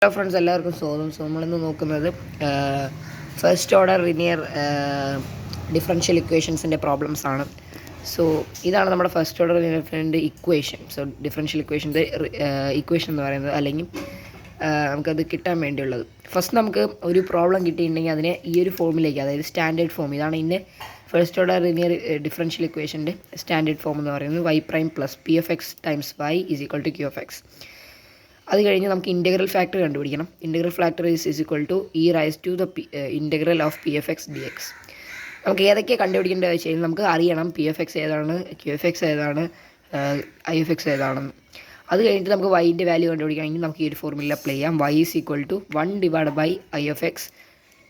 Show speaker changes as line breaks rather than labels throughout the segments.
Hello friends, എല്ലാവർക്കും സ്വാഗതം. നമ്മളിന്ന് നോക്കുന്നത് ഫസ്റ്റ് ഓർഡർ ലീനിയർ ഡിഫറൻഷ്യൽ ഇക്വേഷൻസിൻ്റെ പ്രോബ്ലംസ് ആണ്. സോ ഇതാണ് നമ്മുടെ first order linear equation. So differential ഇക്വേഷൻ്റെ ഇക്വേഷൻ എന്ന് പറയുന്നത്, അല്ലെങ്കിൽ നമുക്കത് കിട്ടാൻ വേണ്ടിയുള്ളത്. ഫസ്റ്റ് നമുക്ക് ഒരു പ്രോബ്ലം കിട്ടിയിട്ടുണ്ടെങ്കിൽ അതിനെ ഈ ഒരു ഫോമിലേക്ക്, അതായത് സ്റ്റാൻഡേർഡ് ഫോം, ഇതാണ് ഇതിൻ്റെ ഫസ്റ്റ് ഓർഡർ ലീനിയർ ഡിഫറൻഷ്യൽ ഇക്വേഷൻ്റെ സ്റ്റാൻഡേർഡ് ഫോം എന്ന് പറയുന്നത്. Y prime plus p f X times y is equal to q F x. അത് കഴിഞ്ഞ് നമുക്ക് ഇൻ്റഗ്രൽ ഫാക്ടർ കണ്ടുപിടിക്കണം. Integral factor is equal to e raise to the integral of p f x d x. നമുക്ക് ഏതൊക്കെയാണ് കണ്ടുപിടിക്കേണ്ടത് വെച്ച് കഴിഞ്ഞാൽ നമുക്ക് അറിയണം പി എഫ് എക്സ് ഏതാണ്, ക്യൂ എഫ് എക്സ് ഏതാണ്, ഐ എഫ് എക്സ് ഏതാണെന്ന്. അത് കഴിഞ്ഞിട്ട് നമുക്ക് വൈൻ്റെ വാല്യൂ കണ്ടുപിടിക്കണമെങ്കിൽ നമുക്ക് ഈ ഒരു ഫോർമുല അപ്ലൈ ചെയ്യാം. Y is equal to 1 divide by I F X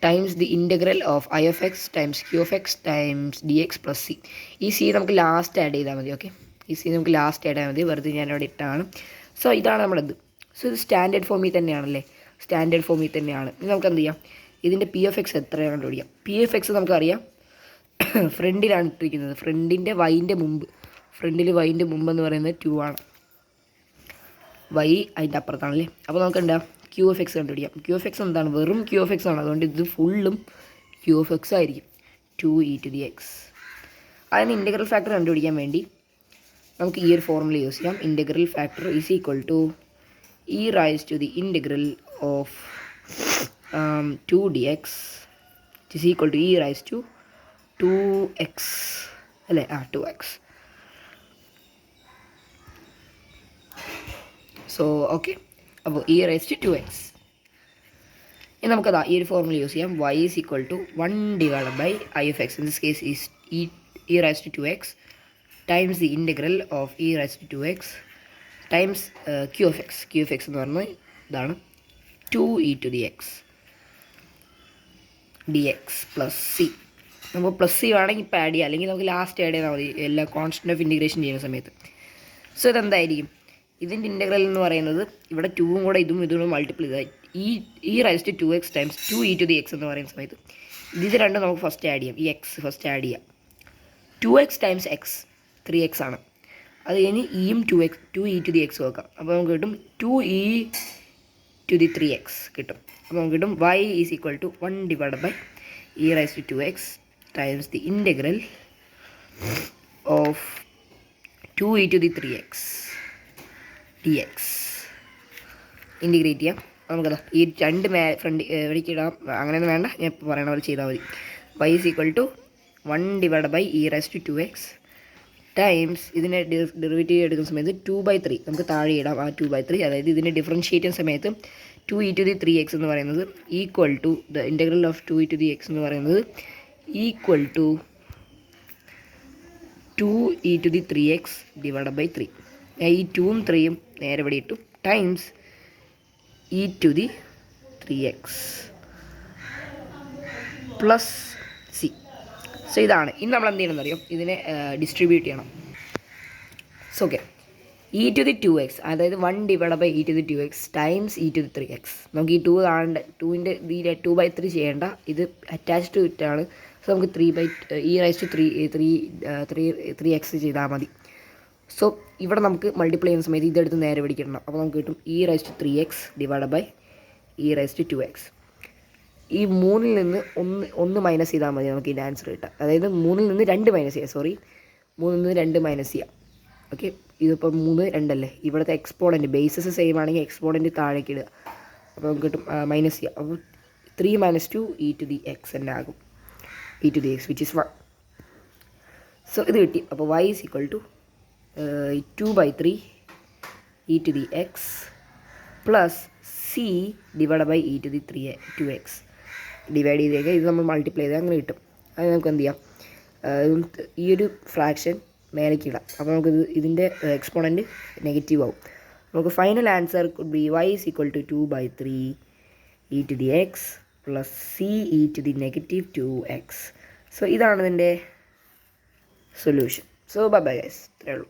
times the integral of I F X times Q F X times D X plus C. ഈ C നമുക്ക് ലാസ്റ്റ് ആഡ് ചെയ്താൽ മതി. Okay, ഈ C നമുക്ക് last add ചെയ്താൽ മതി, വെറുതെ ഞാനവിടെ ഇട്ടാണ്. സോ ഇതാണ് നമ്മുടേത്. സോ ഇത് സ്റ്റാൻഡേർഡ് ഫോമിൽ തന്നെയാണല്ലേ, സ്റ്റാൻഡേർഡ് ഫോമിൽ തന്നെയാണ്. ഇനി നമുക്ക് എന്ത് ചെയ്യാം, ഇതിൻ്റെ പി എഫ് എക്സ് എത്രയാണ് കണ്ടുപിടിക്കാം. പി എഫ് എക്സ് നമുക്കറിയാം ഫ്രണ്ടിലാണ് ഇട്ടിരിക്കുന്നത്. ഫ്രണ്ടിൻ്റെ വൈൻ്റെ മുമ്പ്, ഫ്രണ്ടിൽ വൈൻ്റെ മുമ്പ് എന്ന് പറയുന്നത് 2 ആണ്. വൈ അതിൻ്റെ അപ്പുറത്താണല്ലേ. അപ്പോൾ നമുക്ക് എന്താ ക്യൂ എഫ് എക്സ് കണ്ടുപിടിക്കാം. ക്യൂ എഫ് എക്സ് എന്താണ്, വെറും ക്യൂ എഫ് എക്സ് ആണ്. അതുകൊണ്ട് ഇത് ഫുള്ളും ക്യൂ എഫ് എക്സ് ആയിരിക്കും, 2e⁴. അതിന് ഇൻ്റഗ്രൽ ഫാക്ടർ കണ്ടുപിടിക്കാൻ വേണ്ടി നമുക്ക് ഈ ഒരു ഫോർമുല യൂസ് ചെയ്യാം. Integral factor is equal to e raised to the integral of 2 dx is equal to e raised to 2x അല്ലേ, 2x. സോ ഓക്കെ, അപ്പോൾ e raised to 2x. ഇനി നമുക്കതാ ഈ ഒരു ഫോർമുല യൂസ് ചെയ്യാം. y is equal to 1 divided by i of x, in this case is e raised to 2x times the integral of e raised to 2x times Q F X. Q F X എന്ന് പറഞ്ഞാൽ ഇതാണ് 2e⁴ D X plus C. നമുക്ക് plus C വേണമെങ്കിൽ ഇപ്പോൾ add ചെയ്യാം, അല്ലെങ്കിൽ നമുക്ക് last add ചെയ്താൽ മതി എല്ലാ കോൺസ്റ്റൻ്റ് ഓഫ് ഇൻറ്റിഗ്രേഷൻ ചെയ്യുന്ന സമയത്ത്. സോ ഇതെന്തായിരിക്കും, ഇതിൻ്റെ ഇൻ്റഗ്രൽ എന്ന് പറയുന്നത് ഇവിടെ 2ഉം കൂടെ ഇതും മൾട്ടിപ്പിൾ ചെയ്താൽ ഈ rice to 2x times 2e⁴ എന്ന് പറയുന്ന സമയത്ത് ഇത് രണ്ടും നമുക്ക് ഫസ്റ്റ് ആഡ് ചെയ്യാം. ഈ എക്സ് ഫസ്റ്റ് ആഡ് ചെയ്യാം. 2x ടൈംസ് എക്സ് 3x ആണ്. അത് കഴിഞ്ഞ് ഇയും 2e⁴ വെക്കാം. അപ്പോൾ നമുക്ക് കിട്ടും 2e⁴x കിട്ടും. അപ്പോൾ നമുക്ക് കിട്ടും y is equal to 1 divide by e raise to 2x times the integral of 2e⁴x dx. Integrate ചെയ്യാം. നമുക്കതാ ഈ രണ്ട് ഫ്രണ്ട് എവിടേക്ക് ഇടാം, അങ്ങനെയൊന്നും വേണ്ട, ഞാൻ ഇപ്പോൾ പറയണ പോലെ ചെയ്താൽ മതി. y is equal to 1 divide by e raise to 2x times ഇതിനെ ഡെറിവേറ്റീവ് എടുക്കുന്ന സമയത്ത് 2/3 നമുക്ക് താഴെ ഇടാം. ആ 2/3, അതായത് ഇതിനെ ഡിഫറൻഷ്യേറ്റ് ചെയ്യുന്ന സമയത്ത് 2e⁴x എന്ന് പറയുന്നത് equal to the integral of 2e⁴x എന്ന് പറയുന്നത് equal to 2e⁴x divide by 3. ഈ 2ഉം 3ഉം നേരെ ഇവിടെ ഇട്ടു times e⁴x plus C. So ഇതാണ്. ഇനി നമ്മൾ എന്ത് ചെയ്യണമെന്ന് അറിയാം, ഇതിനെ ഡിസ്ട്രിബ്യൂട്ട് ചെയ്യണം. സോ ഓക്കെ, e⁴x അതായത് 1 divide by e⁴x times e⁴x. നമുക്ക് ഈ 2 കാണേണ്ട, 2ൻ്റെ ഇതിൽ 2/3 ചെയ്യേണ്ട, ഇത് അറ്റാച്ച്ഡ് ടു ഇറ്റാണ്. സോ നമുക്ക് 3/3x ചെയ്താൽ മതി. സോ ഇവിടെ നമുക്ക് മൾട്ടിപ്ലൈ ചെയ്യുന്ന സമയത്ത് ഇതെടുത്ത് നേരെ പിടിക്കണം. അപ്പോൾ നമുക്ക് കിട്ടും e⁴x ഡിവൈഡ് ബൈ e⁴x. ഈ 3ൽ നിന്ന് ഒന്ന് മൈനസ് ചെയ്താൽ മതി, നമുക്ക് ഇതിൻ്റെ ആൻസർ കിട്ടാം. അതായത് 3ൽ നിന്ന് 2 മൈനസ് ചെയ്യാം. 3ൽ നിന്ന് 2 മൈനസ് ചെയ്യാം. ഓക്കെ, ഇതിപ്പോൾ 3 2 അല്ലേ. ഇവിടുത്തെ എക്സ്പോണൻറ്റ് ബേസസ് സെയിം ആണെങ്കിൽ എക്സ്പോണൻറ്റ് താഴേക്ക് ഇടുക. അപ്പോൾ നമുക്ക് കിട്ടും മൈനസ് ചെയ്യാം. അപ്പോൾ 3 - 2 e⁴x തന്നെ ആകും. e⁴x which is 1. സോ ഇത് കിട്ടി. അപ്പോൾ y is equal to 2/3 e⁴x plus c divide by e⁴2x divide ചെയ്തേക്കുക. ഇത് നമ്മൾ മൾട്ടിപ്ലൈ ചെയ്താൽ അങ്ങനെ കിട്ടും. അത് നമുക്ക് എന്ത് ചെയ്യാം, ഈ ഒരു ഫ്രാക്ഷൻ മേലേക്ക് ഇടാം. അപ്പോൾ നമുക്കിത് ഇതിൻ്റെ എക്സ്പോണൻറ്റ് നെഗറ്റീവ് ആവും. നമുക്ക് final answer could be y is equal to 2/3 e⁴x plus c e⁻²x. So ഇതാണ് ഇതിൻ്റെ സൊല്യൂഷൻ. സോ ബൈ ഗൈസ്, ഇത്രയേ ഉള്ളൂ.